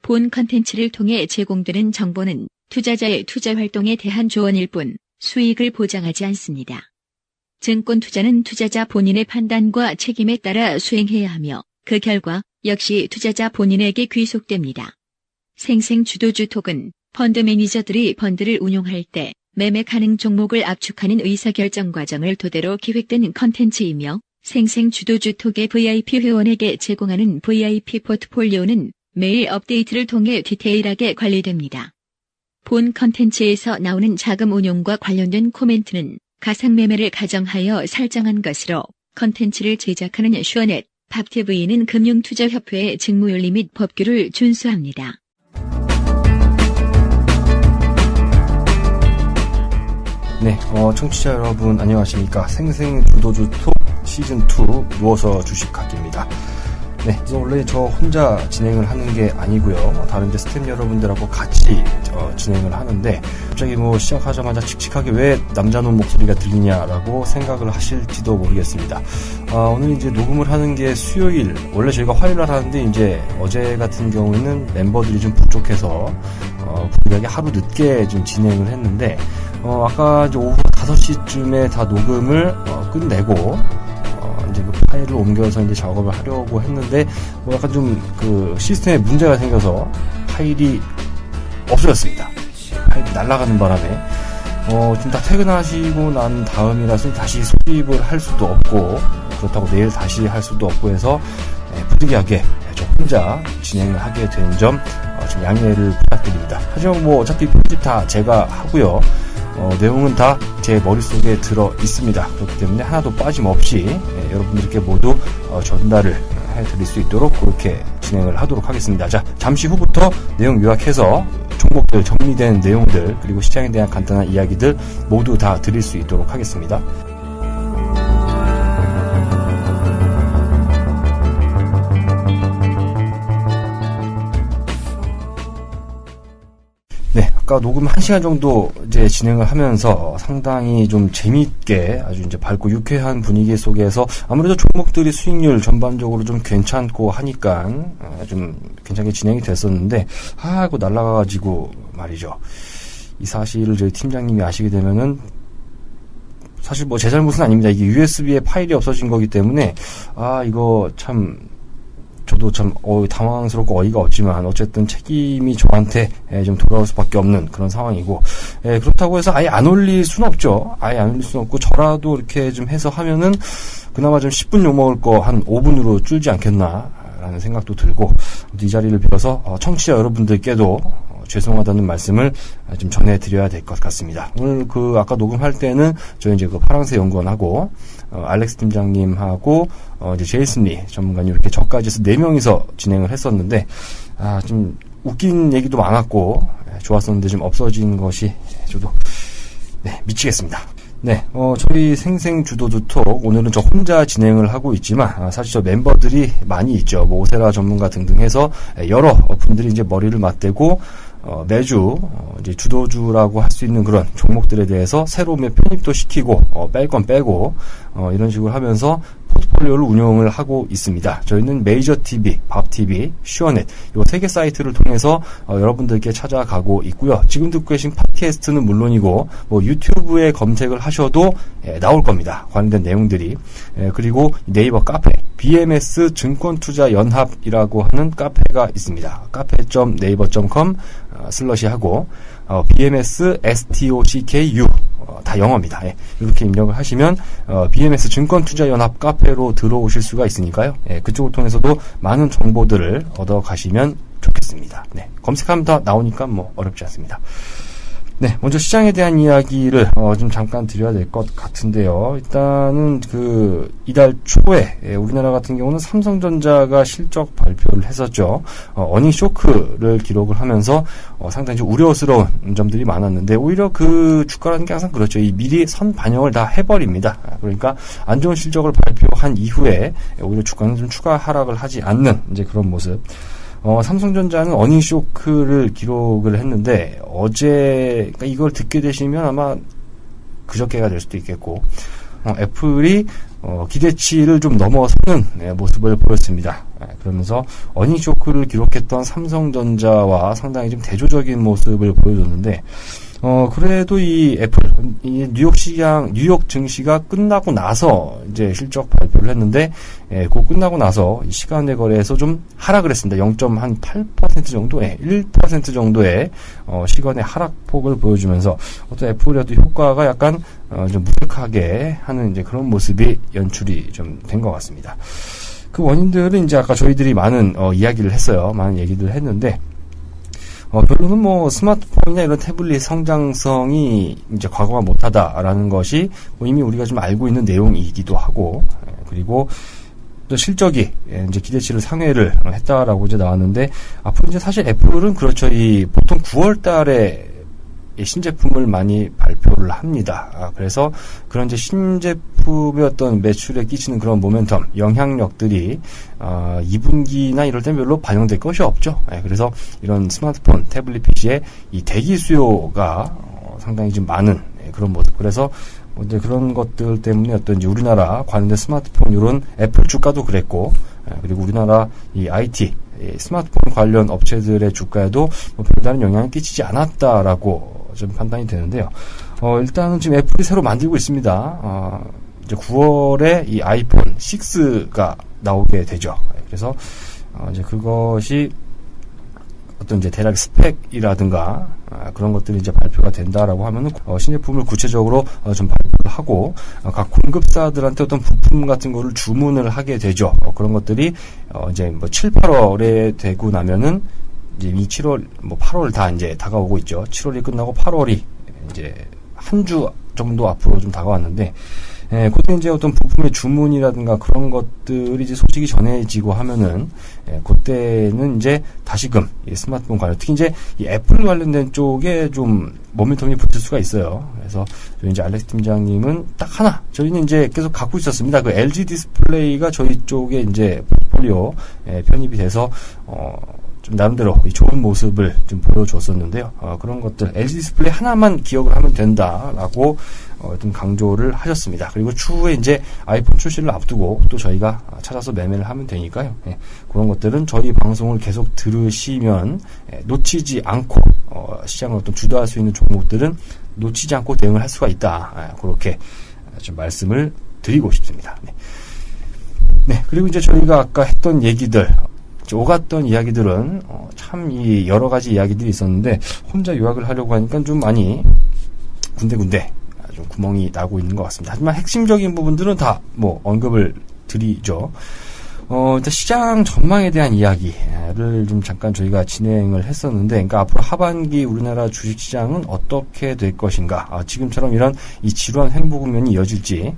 본 컨텐츠를 통해 제공되는 정보는 투자자의 투자 활동에 대한 조언일 뿐 수익을 보장하지 않습니다. 증권 투자는 투자자 본인의 판단과 책임에 따라 수행해야 하며 그 결과 역시 투자자 본인에게 귀속됩니다. 생생주도주 톡은 펀드 매니저들이 펀드를 운용할 때 매매 가능 종목을 압축하는 의사결정 과정을 토대로 기획된 컨텐츠이며 생생주도주 톡의 VIP 회원에게 제공하는 VIP 포트폴리오는 매일 업데이트를 통해 디테일하게 관리됩니다. 본 컨텐츠에서 나오는 자금 운용과 관련된 코멘트는 가상매매를 가정하여 설정한 것으로 컨텐츠를 제작하는 슈어넷, 밥TV는 금융투자협회의 직무윤리 및 법규를 준수합니다. 네, 청취자 여러분 안녕하십니까. 생생주도주 톡 시즌2 누워서 주식하기입니다. 네, 원래 저 혼자 진행을 하는 게 아니고요. 다른 이제 스태프 여러분들하고 같이 진행을 하는데 갑자기 시작하자마자 칙칙하게 왜 남자놈 목소리가 들리냐라고 생각을 하실지도 모르겠습니다. 오늘 이제 녹음을 하는 게 수요일, 원래 저희가 화요일날 하는데 이제 어제 같은 경우에는 member들이 좀 부족해서 불리하게 하루 늦게 좀 진행을 했는데 아까 이제 오후 5시쯤에 다 녹음을 끝내고 이제 그 파일을 옮겨서 이제 작업을 하려고 했는데 약간 좀 그 시스템에 문제가 생겨서 파일이 없어졌습니다. 파일이 날아가는 바람에 지금 다 퇴근하시고 난 다음이라서 다시 수집을 할 수도 없고 그렇다고 내일 다시 할 수도 없고 해서 부득이하게 저 혼자 진행을 하게 된 점 좀 양해를 부탁드립니다. 하지만 어차피 편집 다 제가 하고요. 내용은 다 제 머릿속에 들어 있습니다. 그렇기 때문에 하나도 빠짐없이 여러분들께 모두 전달을 해드릴 수 있도록 그렇게 진행을 하도록 하겠습니다. 자, 잠시 후부터 내용 요약해서 종목들, 정리된 내용들, 그리고 시장에 대한 간단한 이야기들 모두 다 드릴 수 있도록 하겠습니다. 네, 아까 녹음 1시간 정도 이제 진행을 하면서 상당히 좀 재미있게 아주 이제 밝고 유쾌한 분위기 속에서 아무래도 종목들이 수익률 전반적으로 좀 괜찮고 하니까 좀 괜찮게 진행이 됐었는데 이거 날아가가지고 말이죠. 이 사실을 저희 팀장님이 아시게 되면은 사실 제 잘못은 아닙니다. 이게 USB에 파일이 없어진 거기 때문에 이거 참 저도 참 당황스럽고 어이가 없지만 어쨌든 책임이 저한테 좀 돌아올 수밖에 없는 그런 상황이고 그렇다고 해서 아예 안 올릴 수는 없죠. 아예 안 올릴 수는 없고 저라도 이렇게 좀 해서 하면은 그나마 좀 10분 욕먹을 거 한 5분으로 줄지 않겠나 라는 생각도 들고 이 자리를 빌어서 청취자 여러분들께도 죄송하다는 말씀을 좀 전해드려야 될 것 같습니다. 오늘 아까 녹음할 때는 저희 이제 파랑새 연구원하고 알렉스 팀장님하고 이제 제이슨 리 전문가님 이렇게 저까지 해서 4명이서 진행을 했었는데 좀 웃긴 얘기도 많았고 좋았었는데 좀 없어진 것이 저도 미치겠습니다. 네, 저희 생생주도주톡 오늘은 저 혼자 진행을 하고 있지만 사실 저 멤버들이 많이 있죠. 오세라 전문가 등등 해서 여러 분들이 이제 머리를 맞대고 매주 이제 주도주라고 할 수 있는 그런 종목들에 대해서 새로 편입도 시키고 뺄 건 빼고 이런 식으로 하면서 포트폴리오를 운영을 하고 있습니다. 저희는 메이저TV, 밥TV, 슈어넷 이 3개 사이트를 통해서 여러분들께 찾아가고 있고요. 지금 듣고 계신 팟캐스트는 물론이고 유튜브에 검색을 하셔도 나올 겁니다. 관련된 내용들이. 그리고 네이버 카페 BMS 증권투자연합이라고 하는 카페가 있습니다. 카페.naver.com /하고 BMS STOCKU 다 영어입니다. 이렇게 입력을 하시면 BMS 증권투자연합 카페로 들어오실 수가 있으니까요. 그쪽을 통해서도 많은 정보들을 얻어 가시면 좋겠습니다. 검색하면 다 나오니까 어렵지 않습니다. 네, 먼저 시장에 대한 이야기를 좀 잠깐 드려야 될 것 같은데요. 일단은 이달 초에 우리나라 같은 경우는 삼성전자가 실적 발표를 했었죠. 어닝 쇼크를 기록을 하면서 상당히 좀 우려스러운 점들이 많았는데 오히려 그 주가라는 게 항상 그렇죠. 미리 선 반영을 다 해버립니다. 그러니까 안 좋은 실적을 발표한 이후에 오히려 주가는 좀 추가 하락을 하지 않는 이제 그런 모습. 삼성전자는 어닝 쇼크를 기록을 했는데 그러니까 이걸 듣게 되시면 아마 그저께가 될 수도 있겠고 애플이 기대치를 좀 넘어서는 모습을 보였습니다. 그러면서 어닝 쇼크를 기록했던 삼성전자와 상당히 좀 대조적인 모습을 보여줬는데, 그래도 이 애플, 이 뉴욕 증시가 끝나고 나서 이제 실적 발표를 했는데, 그 끝나고 나서 이 시간의 거래에서 좀 하락을 했습니다. 0.8% 정도, 1% 정도의, 시간의 하락폭을 보여주면서, 어떤 애플의 또 효과가 약간, 좀 무력하게 하는 이제 그런 모습이 연출이 좀 된 것 같습니다. 그 원인들은 이제 아까 저희들이 많은, 이야기를 했어요. 많은 얘기를 했는데, 결론은 뭐 스마트폰이나 이런 태블릿 성장성이 이제 과거와 못하다라는 것이 뭐 이미 우리가 좀 알고 있는 내용이기도 하고, 그리고 또 실적이 이제 기대치를 상회를 했다라고 이제 나왔는데, 앞으로 이제 사실 애플은 그렇죠. 이 보통 9월 달에 신제품을 많이 발표를 합니다. 그래서 그런 이제 신제품의 어떤 매출에 끼치는 그런 모멘텀, 영향력들이 2분기나 이럴 때 별로 반영될 것이 없죠. 그래서 이런 스마트폰, 태블릿 PC의 이 대기 수요가 상당히 좀 많은 그런 모습. 그래서 이제 그런 것들 때문에 어떤 이제 우리나라 관련된 스마트폰 이런 애플 주가도 그랬고, 그리고 우리나라 이 IT 스마트폰 관련 업체들의 주가에도 뭐 별다른 영향을 끼치지 않았다라고 좀 판단이 되는데요. 일단은 지금 애플이 새로 만들고 있습니다. 이제 9월에 이 아이폰 6가 나오게 되죠. 그래서 이제 그것이 어떤 이제 대략 스펙이라든가 그런 것들이 이제 발표가 된다라고 하면은 신제품을 구체적으로 좀 발표를 하고 각 공급사들한테 어떤 부품 같은 거를 주문을 하게 되죠. 그런 것들이 이제 뭐 7, 8월에 되고 나면은 이제 이 7월, 뭐 8월 다 이제 다가오고 있죠. 7월이 끝나고 8월이 이제 한 주 정도 앞으로 좀 다가왔는데, 그때 이제 어떤 부품의 주문이라든가 그런 것들이 이제 소식이 전해지고 하면은, 그때는 이제 다시금 이 스마트폰 관련, 특히 이제 이 애플 관련된 쪽에 좀 모멘텀이 붙을 수가 있어요. 그래서 저희 이제 알렉스 팀장님은 딱 하나, 저희는 이제 계속 갖고 있었습니다. 그 LG 디스플레이가 저희 쪽에 이제 포트폴리오 편입이 돼서, 좀 나름대로 좋은 모습을 좀 보여줬었는데요. 그런 것들 LG 디스플레이 하나만 기억을 하면 된다라고 좀 강조를 하셨습니다. 그리고 추후에 이제 아이폰 출시를 앞두고 또 저희가 찾아서 매매를 하면 되니까요. 그런 것들은 저희 방송을 계속 들으시면 놓치지 않고 시장을 어떤 주도할 수 있는 종목들은 놓치지 않고 대응을 할 수가 있다. 그렇게 좀 말씀을 드리고 싶습니다. 네, 그리고 이제 저희가 아까 했던 얘기들, 오갔던 이야기들은 참 이 여러 가지 이야기들이 있었는데 혼자 요약을 하려고 하니까 좀 많이 군데군데 좀 구멍이 나고 있는 것 같습니다. 하지만 핵심적인 부분들은 다 뭐 언급을 드리죠. 일단 시장 전망에 대한 이야기를 좀 잠깐 저희가 진행을 했었는데, 그러니까 앞으로 하반기 우리나라 주식시장은 어떻게 될 것인가, 지금처럼 이런 이 지루한 횡보 국면이 이어질지,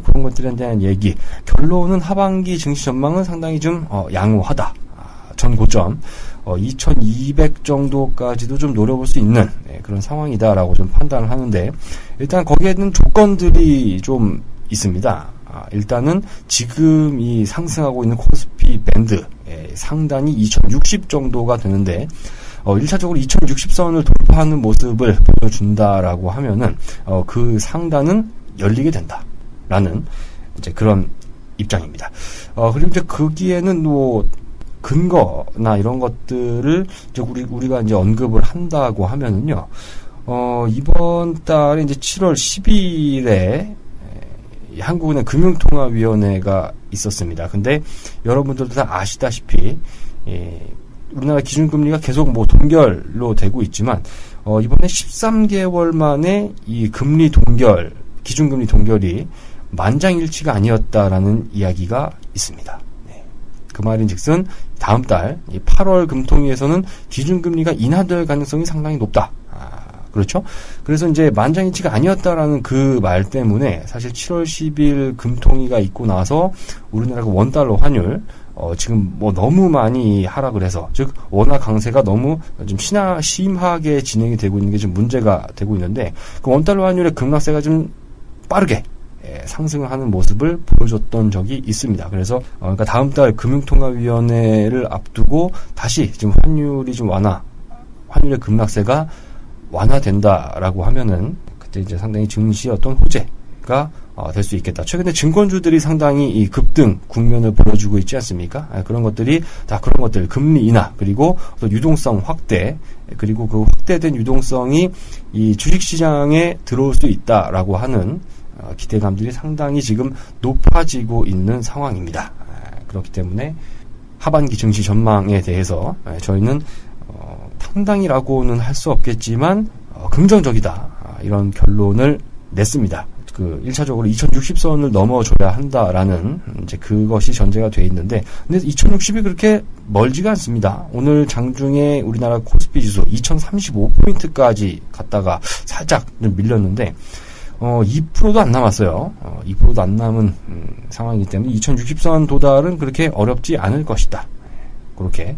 그런 것들에 대한 얘기. 결론은 하반기 증시 전망은 상당히 좀 양호하다. 전 고점 2200 정도까지도 좀 노려볼 수 있는 그런 상황이다라고 좀 판단을 하는데, 일단 거기에는 조건들이 좀 있습니다. 일단은 지금 이 상승하고 있는 코스피 밴드 상단이 2060 정도가 되는데, 1차적으로 2060선을 돌파하는 모습을 보여준다라고 하면은 그 상단은 열리게 된다라는 이제 그런 입장입니다. 그리고 이제 거기에는 뭐 근거나 이런 것들을 이제 우리가 이제 언급을 한다고 하면은요, 이번 달에 이제 7월 10일에 한국은행 금융통화위원회가 있었습니다. 근데 여러분들도 다 아시다시피 우리나라 기준금리가 계속 뭐 동결로 되고 있지만 이번에 13개월 만에 이 금리 동결, 기준금리 동결이 만장일치가 아니었다라는 이야기가 있습니다. 그 말인즉슨 다음 달 8월 금통위에서는 기준금리가 인하될 가능성이 상당히 높다. 그렇죠? 그래서 이제 만장일치가 아니었다라는 그 말 때문에 사실 7월 10일 금통위가 있고 나서 우리나라가 원달러 환율 지금 뭐 너무 많이 하락을 해서, 즉 원화 강세가 너무 좀 심하게 진행이 되고 있는 게 좀 문제가 되고 있는데, 그 원달러 환율의 급락세가 좀 빠르게 상승을 하는 모습을 보여줬던 적이 있습니다. 그래서 그러니까 다음 달 금융통화위원회를 앞두고 다시 지금 환율이 좀 환율의 급락세가 완화된다라고 하면은 그때 이제 상당히 증시의 어떤 호재가 될 수 있겠다. 최근에 증권주들이 상당히 이 급등 국면을 보여주고 있지 않습니까? 그런 것들이 다 그런 것들, 금리 인하, 그리고 또 유동성 확대, 그리고 그 확대된 유동성이 이 주식시장에 들어올 수 있다라고 하는 기대감들이 상당히 지금 높아지고 있는 상황입니다. 그렇기 때문에 하반기 증시 전망에 대해서 저희는 당당이라고는 할 수 없겠지만 긍정적이다. 이런 결론을 냈습니다. 1차적으로 2060선을 넘어줘야 한다라는 이제 그것이 전제가 돼 있는데, 근데 2060이 그렇게 멀지가 않습니다. 오늘 장중에 우리나라 코스피 지수 2035포인트까지 갔다가 살짝 좀 밀렸는데, 2%도 안 남았어요. 2%도 안 남은 상황이기 때문에 2060선 도달은 그렇게 어렵지 않을 것이다. 그렇게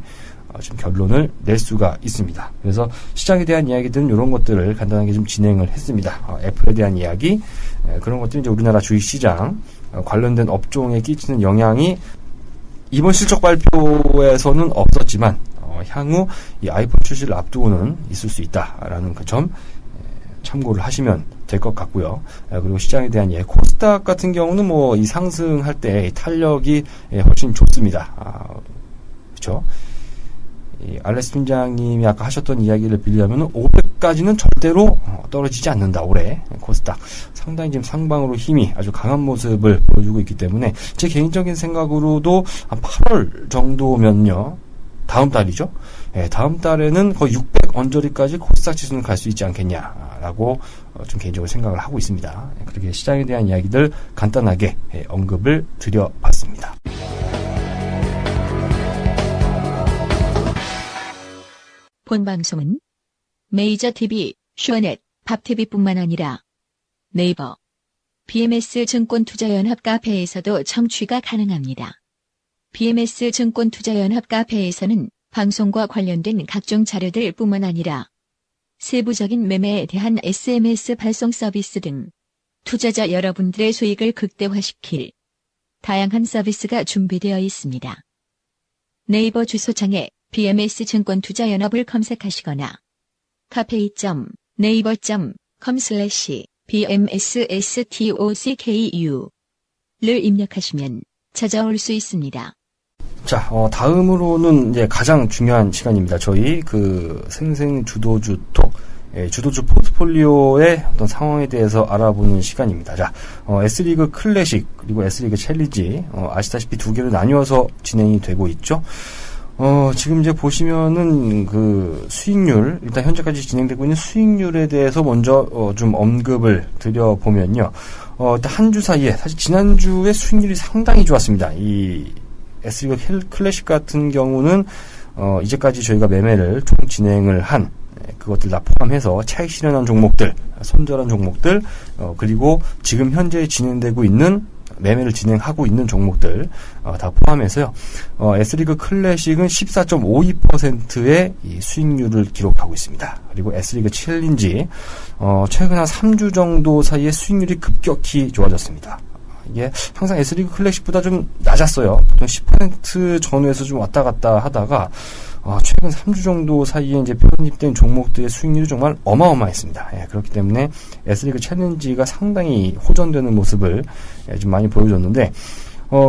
지금 결론을 낼 수가 있습니다. 그래서 시장에 대한 이야기들은 이런 것들을 간단하게 좀 진행을 했습니다. 애플에 대한 이야기, 그런 것들이 이제 우리나라 주식시장 관련된 업종에 끼치는 영향이 이번 실적 발표에서는 없었지만 향후 이 아이폰 출시를 앞두고는 있을 수 있다라는 그 점 참고를 하시면 될 것 같고요. 그리고 시장에 대한 코스닥 같은 경우는 뭐 이 상승할 때 탄력이 훨씬 좋습니다. 그렇죠? 알렉스 팀장님이 아까 하셨던 이야기를 빌리자면 500까지는 절대로 떨어지지 않는다. 올해 코스닥 상당히 지금 상방으로 힘이 아주 강한 모습을 보여주고 있기 때문에 제 개인적인 생각으로도 한 8월 정도면요, 다음 달이죠. 다음 달에는 거의 600 언저리까지 코스닥 지수는 갈 수 있지 않겠냐라고 좀 개인적으로 생각을 하고 있습니다. 그렇게 시장에 대한 이야기들 간단하게 언급을 드려봤습니다. 본 방송은 메이저TV, 슈어넷, 밥TV뿐만 아니라 네이버, BMS증권투자연합 카페에서도 청취가 가능합니다. BMS증권투자연합 카페에서는 방송과 관련된 각종 자료들 뿐만 아니라 세부적인 매매에 대한 SMS 발송 서비스 등 투자자 여러분들의 수익을 극대화시킬 다양한 서비스가 준비되어 있습니다. 네이버 주소창에 BMS증권투자연합을 검색하시거나 cafe.naver.com/bmsstocku 를 입력하시면 찾아올 수 있습니다. 자, 다음으로는 이제 가장 중요한 시간입니다. 저희 생생주도주 톡, 주도주 포트폴리오의 어떤 상황에 대해서 알아보는 시간입니다. 자, S리그 클래식 그리고 S리그 챌린지, 아시다시피 두 개로 나뉘어서 진행이 되고 있죠. 지금 이제 보시면은 수익률, 일단 현재까지 진행되고 있는 수익률에 대해서 먼저 좀 언급을 드려보면요. 일단 한 주 사이에, 사실 지난주에 수익률이 상당히 좋았습니다. 이 S리그 클래식 같은 경우는 이제까지 저희가 매매를 총 진행을 한 그것들 다 포함해서 차익 실현한 종목들, 손절한 종목들, 그리고 지금 현재 진행되고 있는 매매를 진행하고 있는 종목들 다 포함해서요. S리그 클래식은 14.52%의 이 수익률을 기록하고 있습니다. 그리고 S리그 챌린지 최근 한 3주 정도 사이에 수익률이 급격히 좋아졌습니다. 이게 항상 S리그 클래식보다 좀 낮았어요. 보통 10% 전후에서 좀 왔다 갔다 하다가 최근 3주 정도 사이에 이제 편입된 종목들의 수익률이 정말 어마어마했습니다. 그렇기 때문에 S리그 챌린지가 상당히 호전되는 모습을 좀 많이 보여줬는데,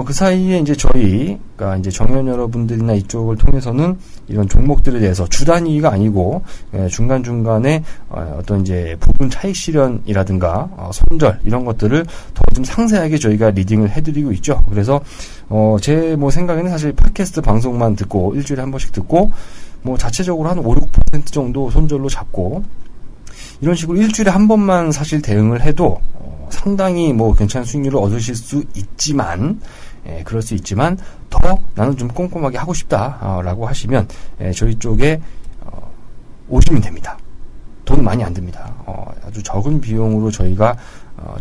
그 사이에 이제 저희가 이제 정연 여러분들이나 이쪽을 통해서는 이런 종목들에 대해서 주 단위가 아니고 중간중간에 어떤 이제 부분 차익 실현이라든가 손절 이런 것들을 더 좀 상세하게 저희가 리딩을 해드리고 있죠. 그래서 제 생각에는 사실 팟캐스트 방송만 듣고 일주일에 한 번씩 듣고 자체적으로 한 5-6% 정도 손절로 잡고 이런 식으로 일주일에 한 번만 사실 대응을 해도 상당히 괜찮은 수익률을 얻으실 수 있지만, 그럴 수 있지만 더 나는 좀 꼼꼼하게 하고 싶다라고 하시면 저희 쪽에 오시면 됩니다. 돈 많이 안 듭니다. 아주 적은 비용으로 저희가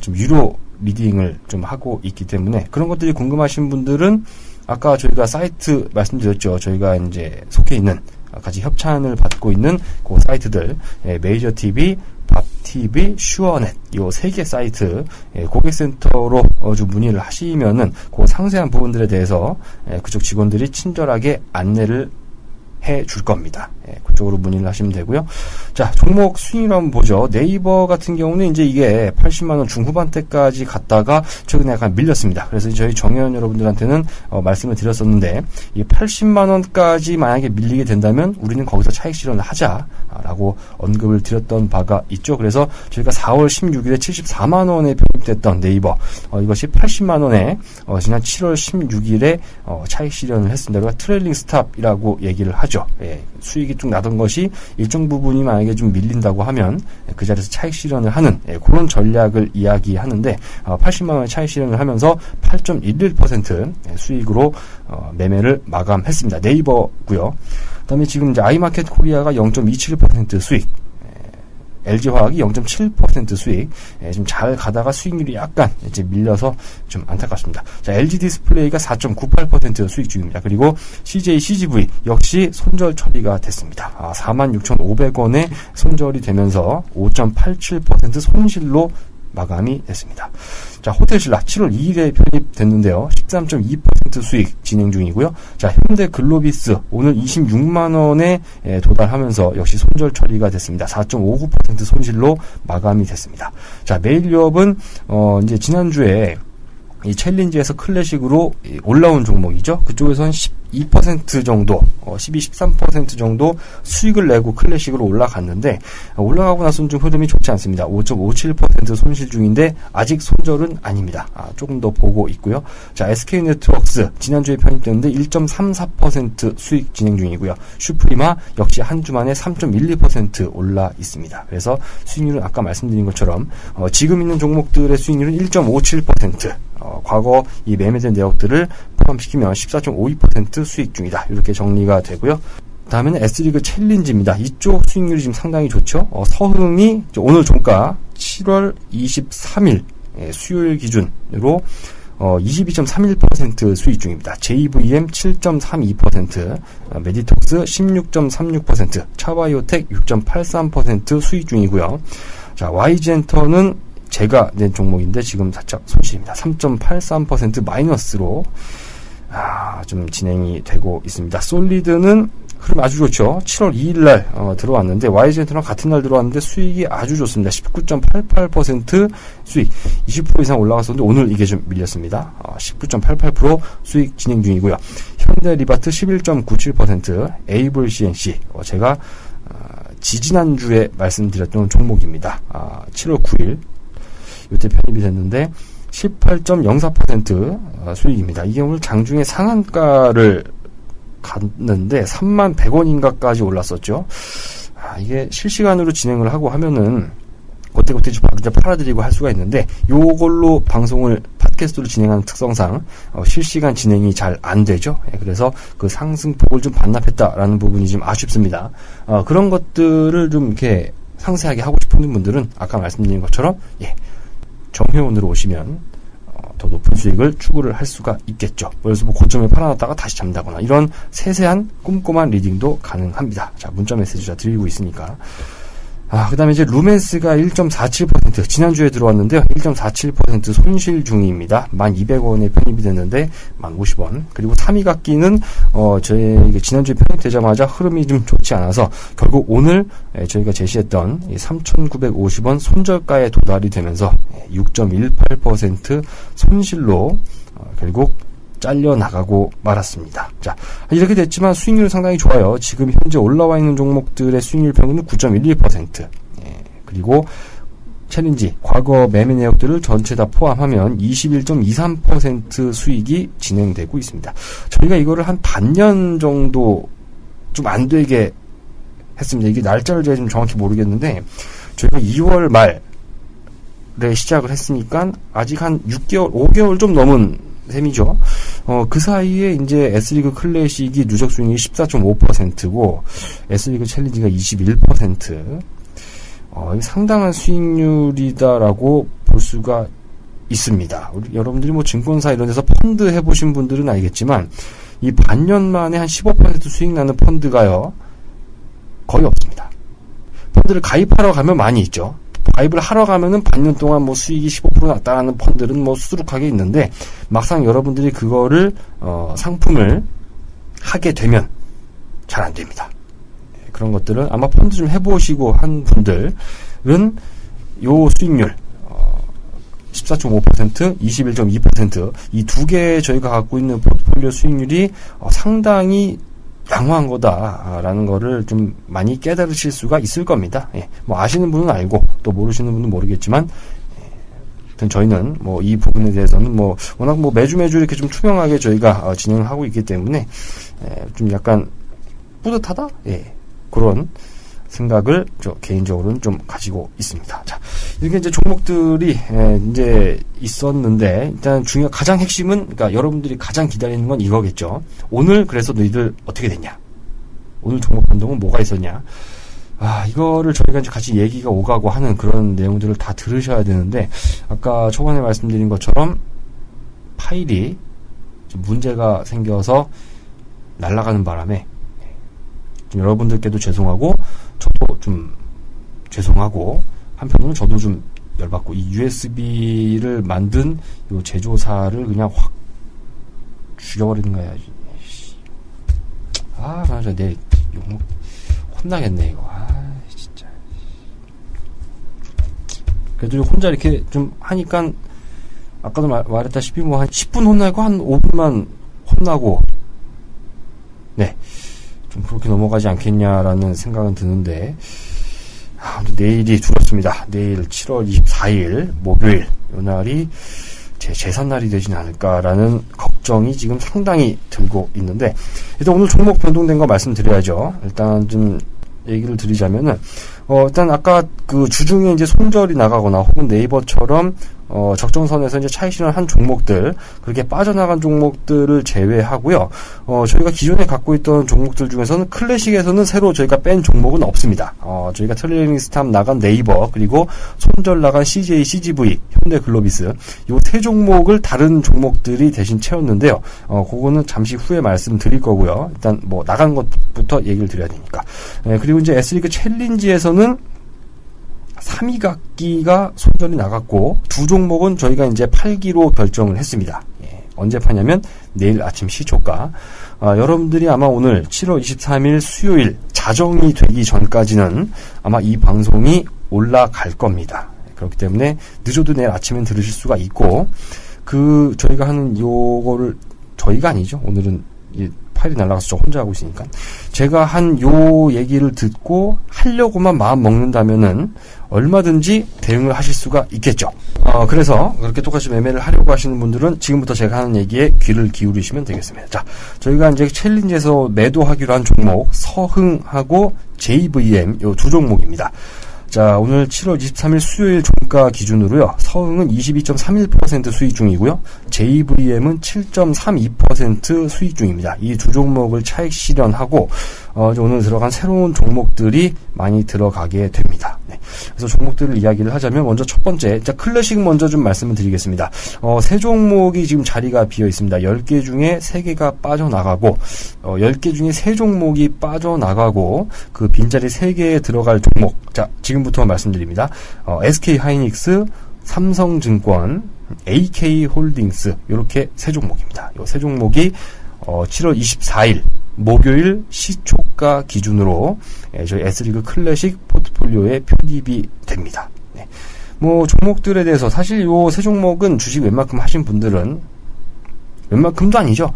좀 유료 리딩을 좀 하고 있기 때문에 그런 것들이 궁금하신 분들은 아까 저희가 사이트 말씀드렸죠. 저희가 이제 속해 있는 같이 협찬을 받고 있는 그 사이트들, 메이저TV, 밥TV, 슈어넷 요 세 개 사이트 고객센터로 좀 문의를 하시면은 그 상세한 부분들에 대해서 그쪽 직원들이 친절하게 안내를 줄 겁니다. 그쪽으로 문의를 하시면 되고요. 자, 종목 수익률 한번 보죠. 네이버 같은 경우는 이제 이게 80만원 중후반대까지 갔다가 최근에 약간 밀렸습니다. 그래서 저희 정회원 여러분들한테는 말씀을 드렸었는데, 이 80만원까지 만약에 밀리게 된다면 우리는 거기서 차익 실현을 하자라고 언급을 드렸던 바가 있죠. 그래서 저희가 4월 16일에 74만원에 편입됐던 네이버, 이것이 80만원에 지난 7월 16일에 차익 실현을 했습니다. 우리가 트레일링 스탑이라고 얘기를 하죠. 수익이 쭉 나던 것이 일정 부분이 만약에 좀 밀린다고 하면 그 자리에서 차익 실현을 하는 그런 전략을 이야기하는데, 80만원의 차익 실현을 하면서 8.11% 수익으로 매매를 마감했습니다. 네이버고요. 그다음에 지금 이제 아이마켓 코리아가 0.27% 수익, LG화학이 0.7% 수익, 좀 잘 가다가 수익률이 약간 이제 밀려서 좀 안타깝습니다. 자, LG 디스플레이가 4.98% 수익 중입니다. 그리고 CJ CGV 역시 손절 처리가 됐습니다. 46,500원에 손절이 되면서 5.87% 손실로 마감이 됐습니다. 자, 호텔신라 7월 2일에 편입됐는데요. 13.2% 수익 진행 중이고요. 자, 현대글로비스 오늘 26만원에 도달하면서 역시 손절 처리가 됐습니다. 4.59% 손실로 마감이 됐습니다. 자, 메일유업은 이제 지난주에 이 챌린지에서 클래식으로 올라온 종목이죠. 그쪽에서는 12% 정도, 13% 정도 수익을 내고 클래식으로 올라갔는데, 올라가고 나서는 좀 흐름이 좋지 않습니다. 5.57% 손실 중인데, 아직 손절은 아닙니다. 조금 더 보고 있고요. 자, SK네트워크스, 지난주에 편입됐는데 1.34% 수익 진행 중이고요. 슈프리마 역시 한 주 만에 3.12% 올라 있습니다. 그래서 수익률은 아까 말씀드린 것처럼, 지금 있는 종목들의 수익률은 1.57%, 과거 이 매매된 내역들을 포함시키면 14.52% 수익 중이다. 이렇게 정리가 되고요. 다음에는 S리그 챌린지입니다. 이쪽 수익률이 지금 상당히 좋죠. 서흥이 오늘 종가 7월 23일 수요일 기준으로 22.31% 수익 중입니다. JVM 7.32%, 메디톡스 16.36%, 차바이오텍 6.83% 수익 중이고요. 자, YG엔터는 제가 낸 종목인데 지금 살짝 손실입니다. 3.83% 마이너스로 좀 진행이 되고 있습니다. 솔리드는 흐름 아주 좋죠. 7월 2일날 들어왔는데 YG엔터랑 같은 날 들어왔는데 수익이 아주 좋습니다. 19.88% 수익, 20% 이상 올라갔었는데 오늘 이게 좀 밀렸습니다. 19.88% 수익 진행 중이고요. 현대리바트 11.97%, 에이블 CNC 제가 지지난주에 말씀드렸던 종목입니다. 7월 9일 이때 편입이 됐는데 18.04% 수익입니다. 이게 오늘 장중에 상한가를 갔는데 31,100원인가까지 올랐었죠. 이게 실시간으로 진행을 하고 하면은 그때그때 바로 이제 팔아드리고 할 수가 있는데, 요걸로 방송을 팟캐스트로 진행하는 특성상 실시간 진행이 잘 안 되죠. 그래서 그 상승폭을 좀 반납했다라는 부분이 좀 아쉽습니다. 그런 것들을 좀 이렇게 상세하게 하고 싶은 분들은 아까 말씀드린 것처럼 정회원으로 오시면 더 높은 수익을 추구를 할 수가 있겠죠. 그래서 뭐 고점에 팔아놨다가 다시 잠다거나 이런 세세한 꼼꼼한 리딩도 가능합니다. 자, 문자 메시지 다 드리고 있으니까. 그 다음에 이제 루멘스가 1.47%, 지난주에 들어왔는데요. 1.47% 손실 중입니다. 1,200원에 편입이 됐는데 1,050원. 그리고 3위각기는 저희 지난주에 편입되자마자 흐름이 좀 좋지 않아서 결국 오늘 저희가 제시했던 3,950원 손절가에 도달이 되면서 6.18% 손실로 결국 잘려나가고 말았습니다. 자, 이렇게 됐지만 수익률은 상당히 좋아요. 지금 현재 올라와 있는 종목들의 수익률 평균은 9.11%. 그리고 챌린지, 과거 매매 내역들을 전체 다 포함하면 21.23% 수익이 진행되고 있습니다. 저희가 이거를 한 반년 정도 좀 안 되게 했습니다. 이게 날짜를 제가 좀 정확히 모르겠는데, 저희가 2월 말에 시작을 했으니까 아직 한 6개월, 5개월 좀 넘은 셈이죠. 그 사이에 이제 S리그 클래식이 누적 수익률이 14.5%고 S리그 챌린지가 21%. 상당한 수익률이다라고 볼 수가 있습니다. 여러분들이 뭐 증권사 이런 데서 펀드 해보신 분들은 알겠지만 이 반년 만에 한 15% 수익 나는 펀드가요 거의 없습니다. 펀드를 가입하러 가면 많이 있죠. 가입을 하러 가면은 반년 동안 뭐 수익이 15% 났다라는 펀드는 뭐 수두룩하게 있는데, 막상 여러분들이 그거를 상품을 하게 되면 잘 안 됩니다. 그런 것들은 아마 펀드 좀 해보시고 한 분들은 요 수익률 14.5%, 21.2% 이 두 개 저희가 갖고 있는 포트폴리오 수익률이 상당히 양호한 거다라는 거를 좀 많이 깨달으실 수가 있을 겁니다. 예, 뭐 아시는 분은 알고 또 모르시는 분은 모르겠지만 저희는 뭐 이 부분에 대해서는 뭐 워낙 뭐 매주 이렇게 좀 투명하게 저희가 진행을 하고 있기 때문에 좀 약간 뿌듯하다? 예, 그런 생각을 저 개인적으로는 좀 가지고 있습니다. 자, 이렇게 이제 종목들이 이제 있었는데 일단 가장 핵심은 그러니까 여러분들이 가장 기다리는 건 이거겠죠. 오늘 그래서 너희들 어떻게 됐냐? 오늘 종목 변동은 뭐가 있었냐? 이거를 저희가 이제 같이 얘기가 오가고 하는 그런 내용들을 다 들으셔야 되는데 아까 초반에 말씀드린 것처럼 파일이 좀 문제가 생겨서 날아가는 바람에 좀 여러분들께도 죄송하고 저도 좀 죄송하고 한편으로는 저도 좀 열받고 이 USB를 만든 요 제조사를 그냥 확 죽여버리는 거야. 맞아 내 욕 혼나겠네 이거. 진짜. 그래도 혼자 이렇게 좀 하니까 아까도 말했다시피 뭐 한 10분 혼나고 한 5분만 혼나고 네. 좀 그렇게 넘어가지 않겠냐라는 생각은 드는데 내일이 두렵습니다. 내일 7월 24일 목요일 이 날이 제 재산날이 되진 않을까라는 걱정이 지금 상당히 들고 있는데 일단 오늘 종목 변동된 거 말씀드려야죠. 일단 좀 얘기를 드리자면은 일단 아까 그 주중에 이제 손절이 나가거나 혹은 네이버처럼 적정선에서 이제 차익 실현한 종목들 그렇게 빠져나간 종목들을 제외하고요. 저희가 기존에 갖고 있던 종목들 중에서는 클래식에서는 새로 저희가 뺀 종목은 없습니다. 저희가 트레이닝 스탑 나간 네이버 그리고 손절 나간 CJ, CGV, 현대글로비스 요 세 종목을 다른 종목들이 대신 채웠는데요. 그거는 잠시 후에 말씀드릴 거고요. 일단 뭐 나간 것부터 얘기를 드려야 되니까. 그리고 이제 S리그 챌린지에서는 3위각기가 손절이 나갔고 두 종목은 저희가 이제 팔기로 결정을 했습니다. 언제 파냐면 내일 아침 시초가. 여러분들이 아마 오늘 7월 23일 수요일 자정이 되기 전까지는 아마 이 방송이 올라갈 겁니다. 그렇기 때문에 늦어도 내일 아침엔 들으실 수가 있고 저희가 하는 요거를 저희가 아니죠. 오늘은 파일이 날아가서 저 혼자 하고 있으니까 제가 한 요 얘기를 듣고 하려고만 마음 먹는다면은 얼마든지 대응을 하실 수가 있겠죠. 그래서 그렇게 똑같이 매매를 하려고 하시는 분들은 지금부터 제가 하는 얘기에 귀를 기울이시면 되겠습니다. 자, 저희가 이제 챌린지에서 매도하기로 한 종목 서흥하고 JVM 요 두 종목입니다. 자, 오늘 7월 23일 수요일 종가 기준으로요. 서흥은 22.31% 수익 중이고요. JVM은 7.32% 수익 중입니다. 이 두 종목을 차익 실현하고 오늘 들어간 새로운 종목들이 많이 들어가게 됩니다. 네. 그래서 종목들을 이야기를 하자면 먼저 첫 번째, 클래식 먼저 좀 말씀을 드리겠습니다. 세 종목이 지금 자리가 비어 있습니다. 10개 중에 3개가 빠져나가고 10개 중에 3종목이 빠져나가고 그 빈자리 3개에 들어갈 종목. 자, 지금부터 말씀드립니다. SK하이닉스, 삼성증권, AK홀딩스 이렇게 세 종목입니다. 이 세 종목이 7월 24일 목요일 시초가 기준으로 저희 S리그 클래식 포트폴리오에 편입이 됩니다. 네. 뭐 종목들에 대해서 사실 요 세 종목은 주식 웬만큼 하신 분들은 웬만큼도 아니죠.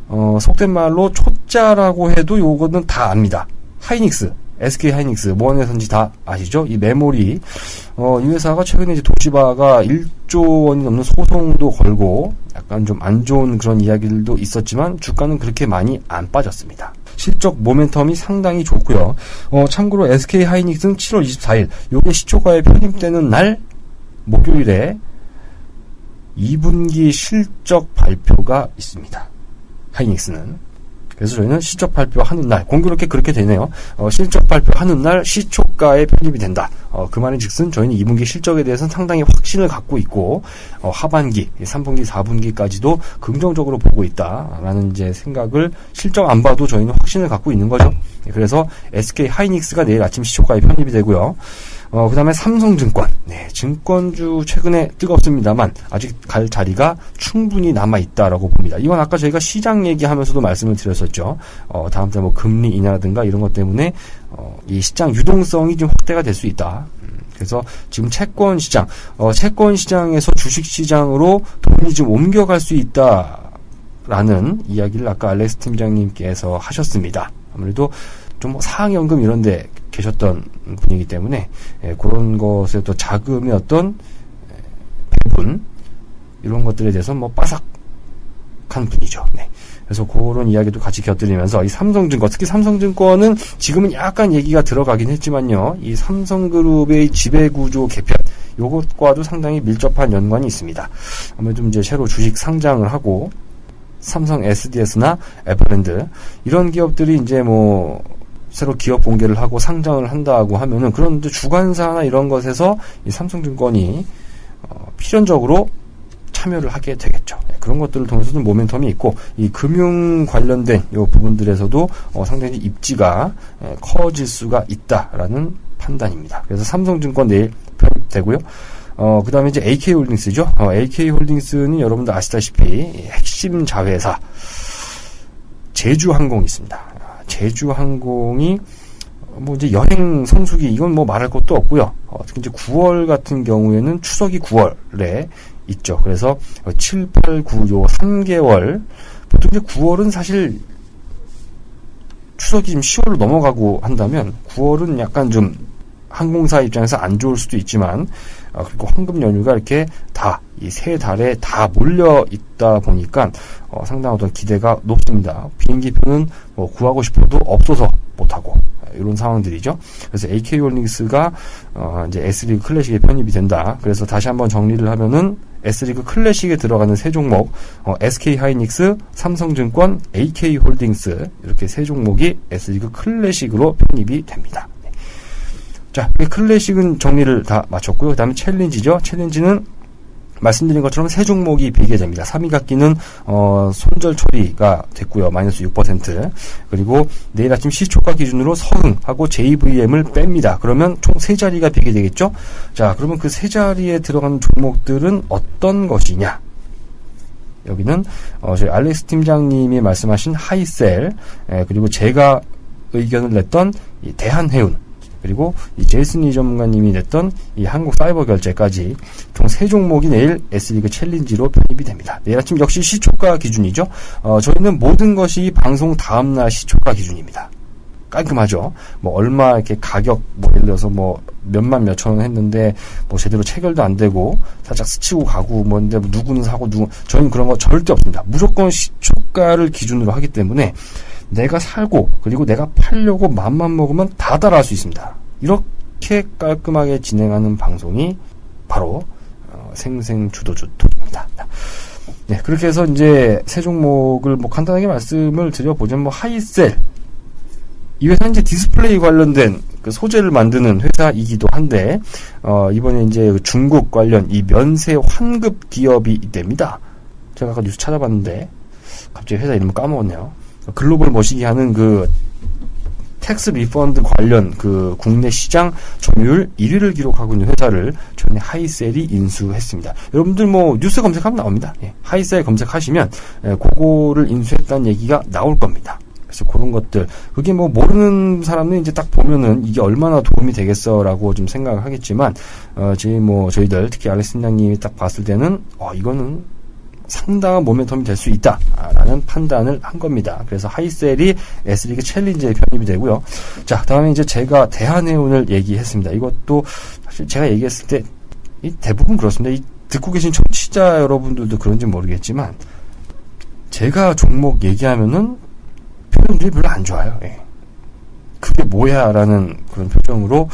속된 말로 초짜라고 해도 요거는 다 압니다. 하이닉스, SK하이닉스 뭐 하는 회사인지 다 아시죠? 이 메모리 이 회사가 최근에 이제 도시바가 1조 원이 넘는 소송도 걸고 약간 좀 안 좋은 그런 이야기들도 있었지만 주가는 그렇게 많이 안 빠졌습니다. 실적 모멘텀이 상당히 좋고요. 참고로 SK하이닉스는 7월 24일 요게 시초가에 편입되는 날 목요일에 2분기 실적 발표가 있습니다. 하이닉스는. 그래서 저희는 실적 발표하는 날, 공교롭게 그렇게 되네요. 실적 발표하는 날 시초가에 편입이 된다. 그 말인 즉슨 저희는 2분기 실적에 대해서는 상당히 확신을 갖고 있고, 하반기, 3분기, 4분기까지도 긍정적으로 보고 있다라는 이제 생각을 실적 안 봐도 저희는 확신을 갖고 있는 거죠. 그래서 SK 하이닉스가 내일 아침 시초가에 편입이 되고요. 그 다음에 삼성증권. 네, 증권주 최근에 뜨겁습니다만, 아직 갈 자리가 충분히 남아있다라고 봅니다. 이건 아까 저희가 시장 얘기하면서도 말씀을 드렸었죠. 다음 달 뭐 금리 인하라든가 이런 것 때문에, 이 시장 유동성이 좀 확대가 될 수 있다. 그래서 지금 채권 시장에서 주식 시장으로 돈이 좀 옮겨갈 수 있다라는 이야기를 아까 알렉스 팀장님께서 하셨습니다. 아무래도 좀 사학연금 이런 데 계셨던 분이기 때문에 그런 것에 또 자금의 어떤 배분 이런 것들에 대해서 뭐 빠삭한 분이죠. 네. 그래서 그런 이야기도 같이 곁들이면서 이 삼성증권, 특히 삼성증권은 지금은 약간 얘기가 들어가긴 했지만요. 이 삼성그룹의 지배구조 개편 요것과도 상당히 밀접한 연관이 있습니다. 아무래도 이제 새로 주식 상장을 하고 삼성 SDS나 에버랜드 이런 기업들이 이제 뭐 새로 기업 공개를 하고 상장을 한다고 하면은 그런 주관사나 이런 것에서 이 삼성증권이 필연적으로 참여를 하게 되겠죠. 그런 것들을 통해서 좀 모멘텀이 있고 이 금융 관련된 이 부분들에서도 상당히 입지가 커질 수가 있다라는 판단입니다. 그래서 삼성증권 내일 편입되고요. 그 다음에 이제 AK홀딩스죠. AK홀딩스는 여러분들 아시다시피 핵심 자회사 제주항공이 있습니다. 제주항공이 뭐 이제 여행 성수기 이건 뭐 말할 것도 없고요. 특히 이제 9월 같은 경우에는 추석이 9월에 있죠. 그래서 7, 8, 9 요 3개월 보통 이제 9월은 사실 추석이 지금 10월로 넘어가고 한다면 9월은 약간 좀 항공사 입장에서 안 좋을 수도 있지만 그리고 황금 연휴가 이렇게 다 이 세 달에 다 몰려 있다 보니까 상당한 어떤 기대가 높습니다. 비행기표는 뭐 구하고 싶어도 없어서 못하고 이런 상황들이죠. 그래서 AK홀딩스가 이제 S리그 클래식에 편입이 된다. 그래서 다시 한번 정리를 하면은 S리그 클래식에 들어가는 세 종목 SK하이닉스, 삼성증권, AK홀딩스 이렇게 세 종목이 S리그 클래식으로 편입이 됩니다. 자, 클래식은 정리를 다 마쳤고요. 그 다음에 챌린지죠. 챌린지는 말씀드린 것처럼 세 종목이 비게 됩니다. 3위 갖기는 손절 처리가 됐고요. 마이너스 6%. 그리고 내일 아침 시초가 기준으로 서흥하고 JVM을 뺍니다. 그러면 총 세 자리가 비게 되겠죠. 자, 그러면 그 세 자리에 들어가는 종목들은 어떤 것이냐? 여기는 저희 알렉스 팀장님이 말씀하신 하이셀, 그리고 제가 의견을 냈던 이 대한해운, 그리고 이 제이슨 리 전문가님이 냈던 이 한국사이버결제까지 총 세 종목이 내일 S리그 챌린지로 편입이 됩니다. 내일 아침 역시 시초가 기준이죠. 저희는 모든 것이 방송 다음날 시초가 기준입니다. 깔끔하죠. 뭐 얼마 이렇게 가격 뭐 예를 들어서 뭐 몇만 몇천 원 했는데 뭐 제대로 체결도 안 되고 살짝 스치고 가고 뭔데 뭐 누구는 사고 저희는 그런 거 절대 없습니다. 무조건 시초가를 기준으로 하기 때문에 내가 살고 그리고 내가 팔려고 맘만 먹으면 다 따라할 수 있습니다. 이렇게 깔끔하게 진행하는 방송이 바로 생생주도주톡입니다. 네, 그렇게 해서 이제 세 종목을 뭐 간단하게 말씀을 드려보자면 뭐 하이셀 이 회사는 이제 디스플레이 관련된 그 소재를 만드는 회사이기도 한데 이번에 이제 중국 관련 이 면세 환급 기업이 있답니다. 제가 아까 뉴스 찾아봤는데 갑자기 회사 이름을 까먹었네요. 글로벌 머시기 하는 그 텍스 리펀드 관련 그 국내 시장 점유율 1위를 기록하고 있는 회사를 전에 하이셀이 인수했습니다. 여러분들 뭐 뉴스 검색하면 나옵니다. 하이셀 검색하시면 그거를 인수했다는 얘기가 나올 겁니다. 그래서 그런 것들 그게 뭐 모르는 사람은 이제 딱 보면은 이게 얼마나 도움이 되겠어라고 좀 생각을 하겠지만 저희들 특히 알렉스 팀장님이 딱 봤을 때는 이거는 상당한 모멘텀이 될 수 있다라는 판단을 한 겁니다. 그래서 하이셀이 S리그 챌린지에 편입이 되고요. 자, 다음에 이제 제가 대한해운을 얘기했습니다. 이것도 사실 제가 얘기했을 때 대부분 그렇습니다. 이 듣고 계신 청취자 여러분들도 그런지 모르겠지만 제가 종목 얘기하면은 표정들이 별로 안 좋아요. 그게 뭐야라는 그런 표정으로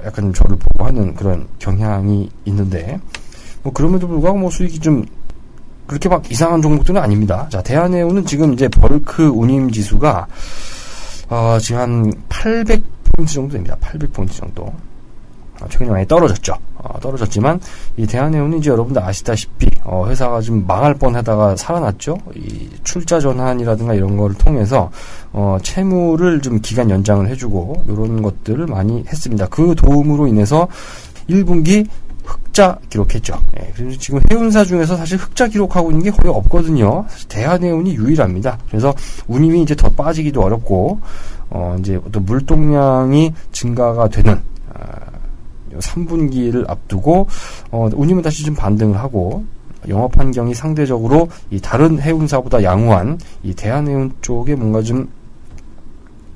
약간 저를 보고 하는 그런 경향이 있는데 뭐 그럼에도 불구하고 뭐 수익이 좀 그렇게 막 이상한 종목들은 아닙니다. 자, 대한해운은 지금 이제 벌크 운임 지수가 지금 한 800포인트 정도 됩니다. 800포인트 정도. 최근에 많이 떨어졌죠. 떨어졌지만 이 대한해운이 이제 여러분들 아시다시피 회사가 좀 망할 뻔하다가 살아났죠. 이 출자 전환이라든가 이런 거를 통해서 채무를 좀 기간 연장을 해주고 이런 것들을 많이 했습니다. 그 도움으로 인해서 1분기 흑자 기록했죠. 그래서 지금 해운사 중에서 사실 흑자 기록하고 있는 게 거의 없거든요. 사실 대한해운이 유일합니다. 그래서 운임이 이제 더 빠지기도 어렵고, 이제 어떤 물동량이 증가가 되는, 3분기를 앞두고, 운임은 다시 좀 반등을 하고, 영업 환경이 상대적으로 이 다른 해운사보다 양호한 이 대한해운 쪽에 뭔가 좀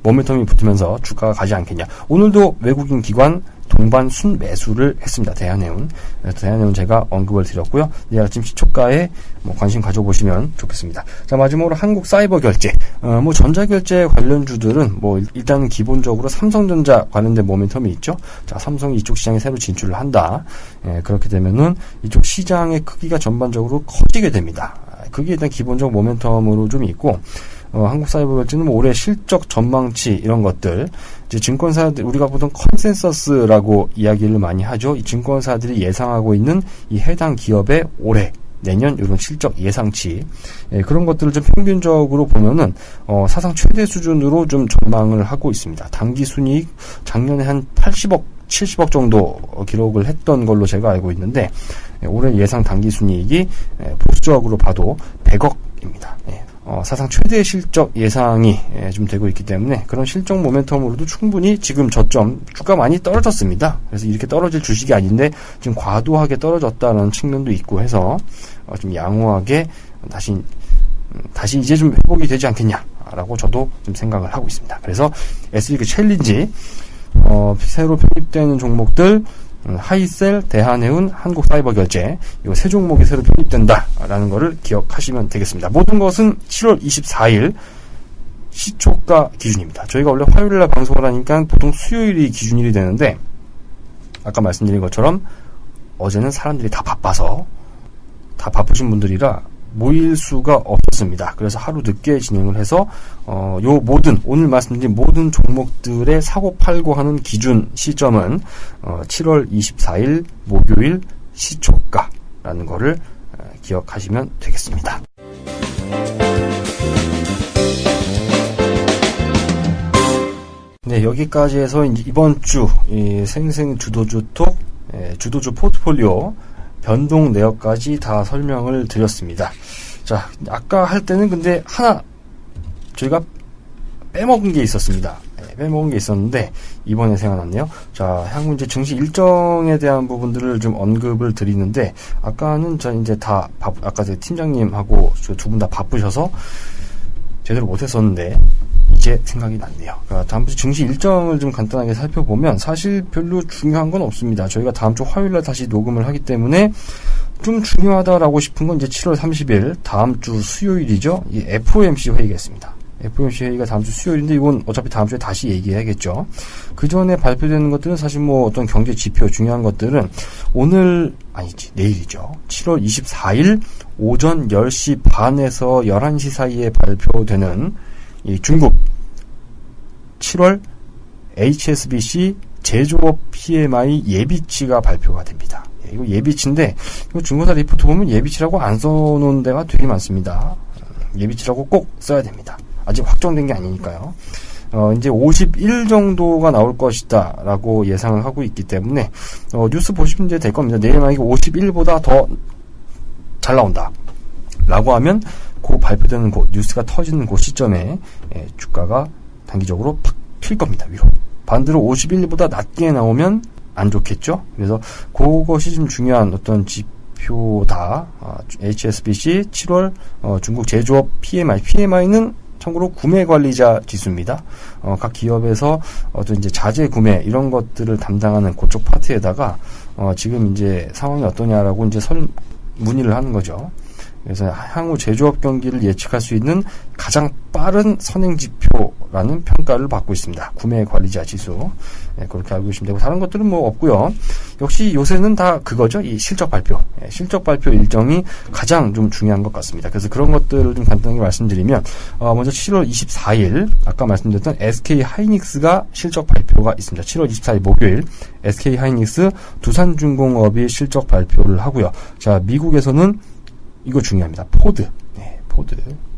모멘텀이 붙으면서 주가가 가지 않겠냐. 오늘도 외국인 기관 동반 순매수를 했습니다. 대한해운. 대한해운 제가 언급을 드렸고요. 내일 아침 시초가에 관심 가져보시면 좋겠습니다. 자, 마지막으로 한국사이버결제. 전자결제 관련주들은 일단은 기본적으로 삼성전자 관련된 모멘텀이 있죠. 자, 삼성이 이쪽 시장에 새로 진출을 한다. 그렇게 되면은 이쪽 시장의 크기가 전반적으로 커지게 됩니다. 그게 일단 기본적 모멘텀으로 좀 있고, 한국사이버결제는 올해 실적 전망치 이런 것들, 이제 증권사들, 우리가 보통 컨센서스라고 이야기를 많이 하죠. 이 증권사들이 예상하고 있는 이 해당 기업의 올해, 내년 이런 실적 예상치, 그런 것들을 좀 평균적으로 보면은 사상 최대 수준으로 좀 전망을 하고 있습니다. 당기 순이익 작년에 한 80억, 70억 정도 기록을 했던 걸로 제가 알고 있는데, 올해 예상 당기 순이익이 보수적으로 봐도 100억입니다. 사상 최대 실적 예상이 좀 되고 있기 때문에 그런 실적 모멘텀으로도 충분히 지금 저점 주가 많이 떨어졌습니다. 그래서 이렇게 떨어질 주식이 아닌데 지금 과도하게 떨어졌다는 측면도 있고 해서 좀 양호하게 다시 이제 좀 회복이 되지 않겠냐라고 저도 좀 생각을 하고 있습니다. 그래서 SBK 챌린지 새로 편입되는 종목들 하이셀, 대한해운, 한국사이버결제 이 세 종목이 새로 편입된다라는 것을 기억하시면 되겠습니다. 모든 것은 7월 24일 시초가 기준입니다. 저희가 원래 화요일날 방송을 하니까 보통 수요일이 기준일이 되는데 아까 말씀드린 것처럼 어제는 사람들이 다 바빠서 다 바쁘신 분들이라 모일 수가 없었습니다. 그래서 하루 늦게 진행을 해서 오늘 말씀드린 모든 종목들의 사고 팔고 하는 기준 시점은 7월 24일 목요일 시초가라는 거를 기억하시면 되겠습니다. 네, 여기까지 해서 이번 주 생생 주도주톡 주도주 포트폴리오 변동 내역까지 다 설명을 드렸습니다. 자, 아까 할 때는 근데 하나 저희가 빼먹은 게 있었습니다. 빼먹은 게 있었는데 이번에 생각났네요. 자, 향후 이제 증시 일정에 대한 부분들을 좀 언급을 드리는데 아까는 저 이제 아까 제 팀장님하고 두 분 다 바쁘셔서 제대로 못했었는데 이제 생각이 났네요. 그러니까 다음 주 증시 일정을 좀 간단하게 살펴보면 사실 별로 중요한 건 없습니다. 저희가 다음 주 화요일날 다시 녹음을 하기 때문에 좀 중요하다라고 싶은 건 이제 7월 30일 다음 주 수요일이죠. 이 FOMC 회의가 있습니다. FOMC 회의가 다음 주 수요일인데 이건 어차피 다음 주에 다시 얘기해야겠죠. 그 전에 발표되는 것들은 사실 어떤 경제 지표 중요한 것들은 내일이죠. 7월 24일 오전 10시 반에서 11시 사이에 발표되는 이 중국 7월 HSBC 제조업 PMI 예비치가 발표가 됩니다. 이거 예비치인데 이거 중고사 리포트 보면 예비치라고 안 써놓은 데가 되게 많습니다. 예비치라고 꼭 써야 됩니다. 아직 확정된 게 아니니까요. 이제 51 정도가 나올 것이다 라고 예상을 하고 있기 때문에 뉴스 보시면 이제 될 겁니다. 내일 만약에 51보다 더 잘 나온다 라고 하면 그 발표되는 뉴스가 터지는 그 시점에 주가가 단기적으로 팍 튈 겁니다. 위로. 반대로 51보다 낮게 나오면 안 좋겠죠. 그래서 그것이 좀 중요한 어떤 지표다. HSBC 7월 중국 제조업 PMI는 참고로 구매관리자 지수입니다. 각 기업에서 어떤 이제 자재 구매 이런 것들을 담당하는 그쪽 파트에다가 지금 이제 상황이 어떠냐라고 이제 문의를 하는 거죠. 그래서 향후 제조업 경기를 예측할 수 있는 가장 빠른 선행지표라는 평가를 받고 있습니다. 구매관리자 지수. 네, 그렇게 알고 계시면 되고, 다른 것들은 뭐 없고요. 역시 요새는 다 그거죠. 이 실적 발표. 네, 실적 발표 일정이 가장 좀 중요한 것 같습니다. 그래서 그런 것들을 좀 간단하게 말씀드리면, 먼저 7월 24일, 아까 말씀드렸던 SK 하이닉스가 실적 발표가 있습니다. 7월 24일 목요일, SK 하이닉스 두산중공업이 실적 발표를 하고요. 자, 미국에서는 이거 중요합니다. 포드. 네, 포드.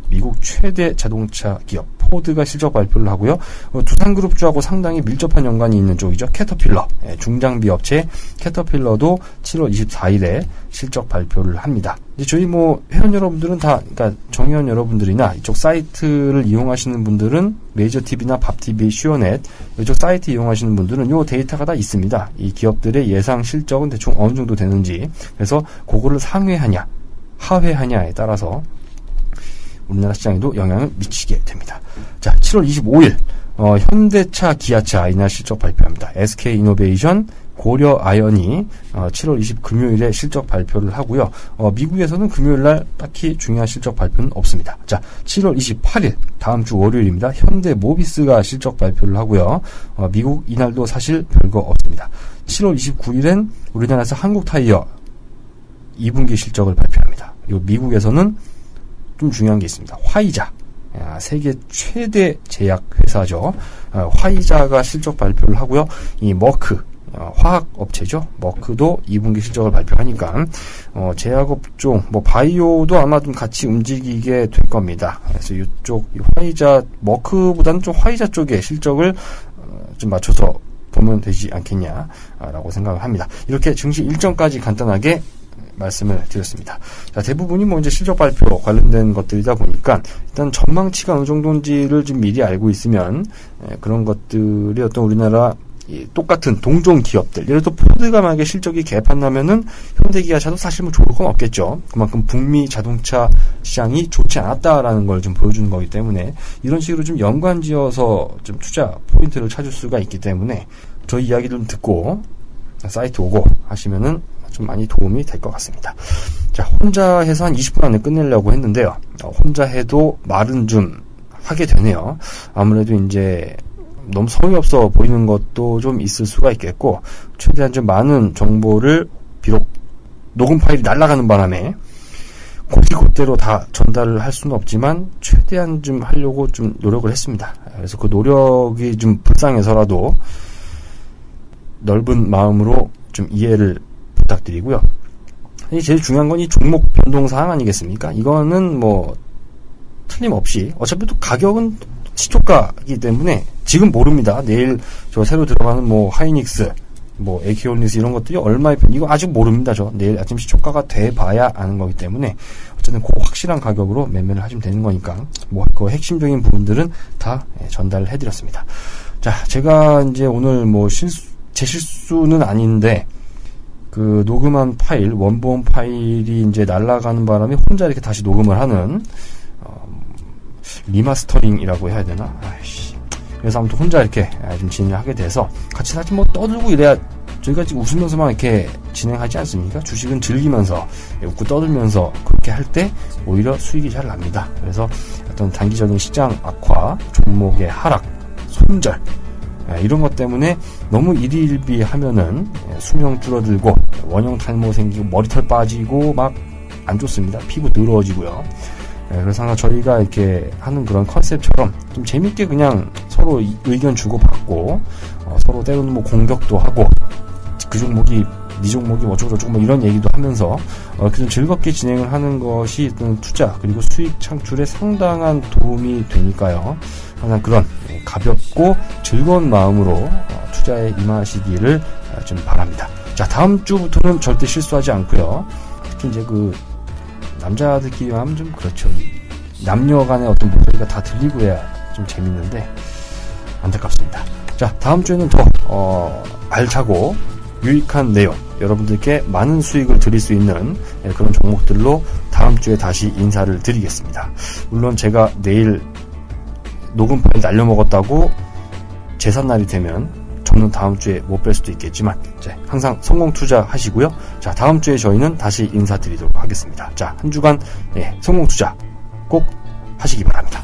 미국 최대 자동차 기업 포드가 실적 발표를 하고요. 두산그룹주하고 상당히 밀접한 연관이 있는 쪽이죠. 캐터필러. 네, 중장비 업체 캐터필러도 7월 24일에 실적 발표를 합니다. 이제 저희 회원 여러분들은 다, 그러니까 정회원 여러분들이나 이쪽 사이트를 이용하시는 분들은 메이저TV나 밥TV, 슈어넷 이쪽 사이트 이용하시는 분들은 요 데이터가 다 있습니다. 이 기업들의 예상 실적은 대충 어느 정도 되는지. 그래서 그거를 상회하냐 하회하냐에 따라서 우리나라 시장에도 영향을 미치게 됩니다. 자, 7월 25일 현대차, 기아차 이날 실적 발표합니다. SK이노베이션, 고려아연이 7월 20일 금요일에 실적 발표를 하고요. 미국에서는 금요일날 딱히 중요한 실적 발표는 없습니다. 자, 7월 28일 다음 주 월요일입니다. 현대모비스가 실적 발표를 하고요. 미국 이날도 사실 별거 없습니다. 7월 29일엔 우리나라에서 한국타이어 2분기 실적을 발표합니다. 그리고 미국에서는 좀 중요한 게 있습니다. 화이자. 세계 최대 제약 회사죠. 화이자가 실적 발표를 하고요. 이 머크, 화학 업체죠. 머크도 2분기 실적을 발표하니까, 제약업종, 바이오도 아마 좀 같이 움직이게 될 겁니다. 그래서 이쪽, 화이자, 머크보다는 좀 화이자 쪽의 실적을, 좀 맞춰서 보면 되지 않겠냐라고 생각을 합니다. 이렇게 증시 일정까지 간단하게 말씀을 드렸습니다. 자, 대부분이 이제 실적 발표 관련된 것들이다 보니까 일단 전망치가 어느 정도인지를 좀 미리 알고 있으면 그런 것들이 어떤 우리나라 똑같은 동종 기업들, 예를 들어 포드가 만약에 실적이 개판나면은 현대기아차도 사실 좋을 건 없겠죠. 그만큼 북미 자동차 시장이 좋지 않았다라는 걸 좀 보여주는 거기 때문에 이런 식으로 좀 연관지어서 좀 투자 포인트를 찾을 수가 있기 때문에 저희 이야기를 좀 듣고 사이트 오고 하시면은 좀 많이 도움이 될 것 같습니다. 자, 혼자 해서 한 20분 안에 끝내려고 했는데요. 혼자 해도 말은 좀 하게 되네요. 아무래도 이제 너무 성의 없어 보이는 것도 좀 있을 수가 있겠고, 최대한 좀 많은 정보를 비록 녹음 파일이 날아가는 바람에 곧이곧대로 다 전달을 할 수는 없지만 최대한 좀 하려고 좀 노력을 했습니다. 그래서 그 노력이 좀 불쌍해서라도 넓은 마음으로 좀 이해를 부탁드리고요. 제일 중요한 건 이 종목 변동사항 아니겠습니까? 이거는 틀림없이 어차피 또 가격은 시초가이기 때문에 지금 모릅니다. 내일 저 새로 들어가는 하이닉스, AK홀딩스 이런 것들이 얼마에 이거 아직 모릅니다. 저 내일 아침 시초가가 돼봐야 아는 거기 때문에 어쨌든 그 확실한 가격으로 매매를 하시면 되는 거니까 그 핵심적인 부분들은 다 전달을 해드렸습니다. 자, 제가 이제 오늘 제 실수는 아닌데 그 녹음한 파일, 원본 파일이 이제 날아가는 바람에 혼자 이렇게 다시 녹음을 하는 리마스터링이라고 해야 되나? 그래서 아무튼 혼자 이렇게 좀 진행을 하게 돼서 같이 사실 떠들고 이래야 저희가 지금 웃으면서만 이렇게 진행하지 않습니까? 주식은 즐기면서 웃고 떠들면서 그렇게 할 때 오히려 수익이 잘 납니다. 그래서 어떤 단기적인 시장 악화, 종목의 하락, 손절 이런 것 때문에 너무 일희일비 하면은 수명 줄어들고 원형 탈모 생기고 머리털 빠지고 막 안 좋습니다. 피부 더러워지고요. 그래서 항상 저희가 이렇게 하는 그런 컨셉처럼 좀 재밌게 그냥 서로 의견 주고받고 서로 때로는 공격도 하고 그 종목이 네 종목이 어쩌고저쩌고 이런 얘기도 하면서 좀 즐겁게 진행을 하는 것이 어떤 투자 그리고 수익 창출에 상당한 도움이 되니까요. 항상 그런 가볍고 즐거운 마음으로 투자에 임하시기를 좀 바랍니다. 자, 다음 주부터는 절대 실수하지 않고요. 특히 이제 남자들끼리 하면 좀 그렇죠. 남녀 간의 어떤 목소리가 다 들리고 해야 좀 재밌는데 안타깝습니다. 자, 다음 주에는 더 알차고 유익한 내용, 여러분들께 많은 수익을 드릴 수 있는 그런 종목들로 다음 주에 다시 인사를 드리겠습니다. 물론 제가 내일 녹음 파일 날려먹었다고 제삿날이 되면 돈은 다음 주에 못 뺄 수도 있겠지만, 자, 항상 성공 투자하시고요. 자, 다음 주에 저희는 다시 인사드리도록 하겠습니다. 자, 한 주간, 성공 투자 꼭 하시기 바랍니다.